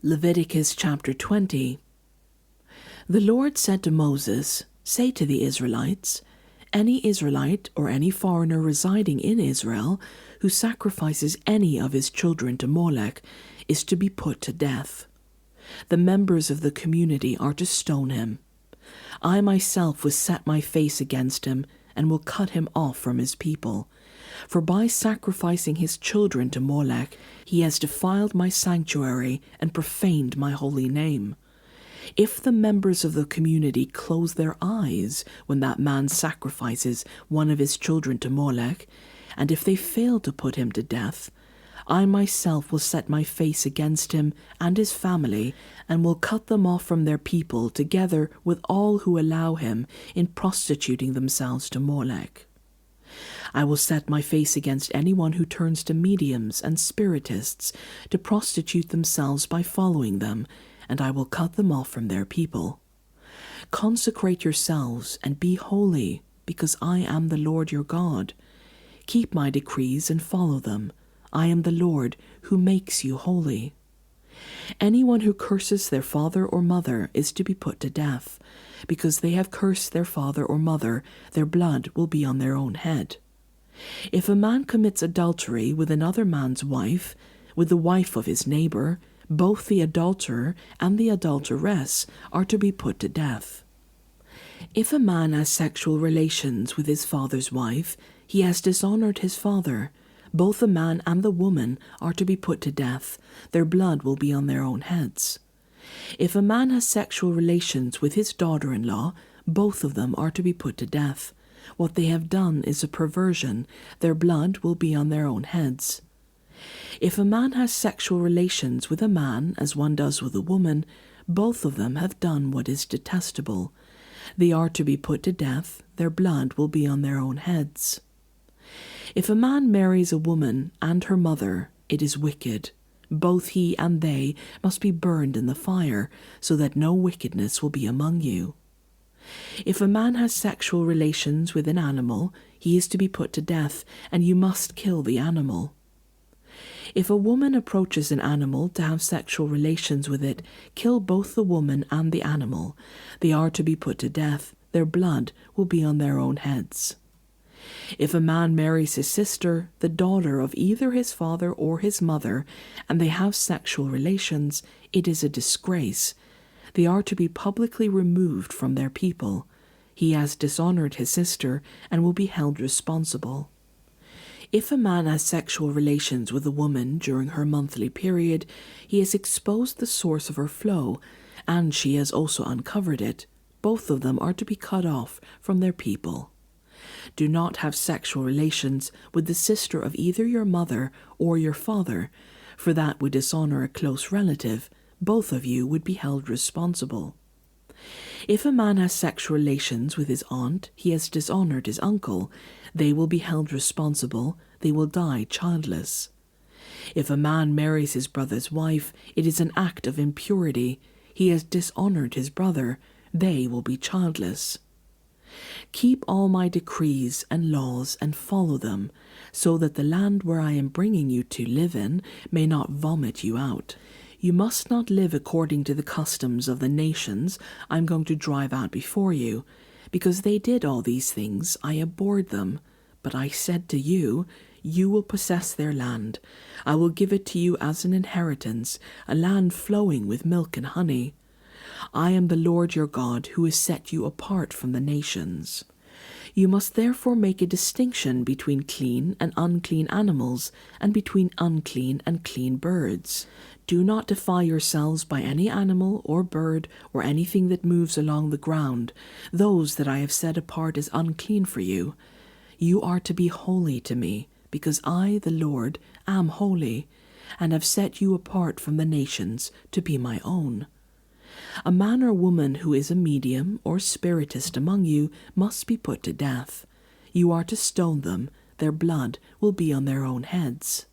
Leviticus chapter 20. The Lord said to Moses, "Say to the Israelites, any Israelite or any foreigner residing in Israel who sacrifices any of his children to Molech is to be put to death. The members of the community are to stone him. I myself will set my face against him and will cut him off from his people. For by sacrificing his children to Molech, he has defiled my sanctuary and profaned my holy name. If the members of the community close their eyes when that man sacrifices one of his children to Molech, and if they fail to put him to death, I myself will set my face against him and his family, and will cut them off from their people together with all who allow him in prostituting themselves to Molech. I will set my face against anyone who turns to mediums and spiritists to prostitute themselves by following them, and I will cut them off from their people. Consecrate yourselves and be holy, because I am the Lord your God. Keep my decrees and follow them. I am the Lord who makes you holy. Anyone who curses their father or mother is to be put to death. Because they have cursed their father or mother, their blood will be on their own head. If a man commits adultery with another man's wife, with the wife of his neighbor, both the adulterer and the adulteress are to be put to death. If a man has sexual relations with his father's wife, he has dishonored his father. Both the man and the woman are to be put to death. Their blood will be on their own heads. If a man has sexual relations with his daughter-in-law, both of them are to be put to death. What they have done is a perversion. Their blood will be on their own heads. If a man has sexual relations with a man, as one does with a woman, both of them have done what is detestable. They are to be put to death. Their blood will be on their own heads. If a man marries a woman and her mother, it is wicked. Both he and they must be burned in the fire, so that no wickedness will be among you. If a man has sexual relations with an animal, he is to be put to death, and you must kill the animal. If a woman approaches an animal to have sexual relations with it, kill both the woman and the animal. They are to be put to death. Their blood will be on their own heads. If a man marries his sister, the daughter of either his father or his mother, and they have sexual relations, it is a disgrace. They are to be publicly removed from their people. He has dishonored his sister and will be held responsible. If a man has sexual relations with a woman during her monthly period, he has exposed the source of her flow, and she has also uncovered it. Both of them are to be cut off from their people. Do not have sexual relations with the sister of either your mother or your father, for that would dishonor a close relative. Both of you would be held responsible. If a man has sexual relations with his aunt, he has dishonored his uncle. They will be held responsible. They will die childless. If a man marries his brother's wife, it is an act of impurity. He has dishonored his brother. They will be childless. Keep all my decrees and laws and follow them, so that the land where I am bringing you to live in may not vomit you out. You must not live according to the customs of the nations I am going to drive out before you. Because they did all these things, I abhorred them. But I said to you, you will possess their land. I will give it to you as an inheritance, a land flowing with milk and honey. I am the Lord your God, who has set you apart from the nations. You must therefore make a distinction between clean and unclean animals, and between unclean and clean birds. Do not defile yourselves by any animal or bird or anything that moves along the ground, those that I have set apart as unclean for you. You are to be holy to me, because I, the Lord, am holy, and have set you apart from the nations to be my own. A man or woman who is a medium or spiritist among you must be put to death. You are to stone them. Their blood will be on their own heads.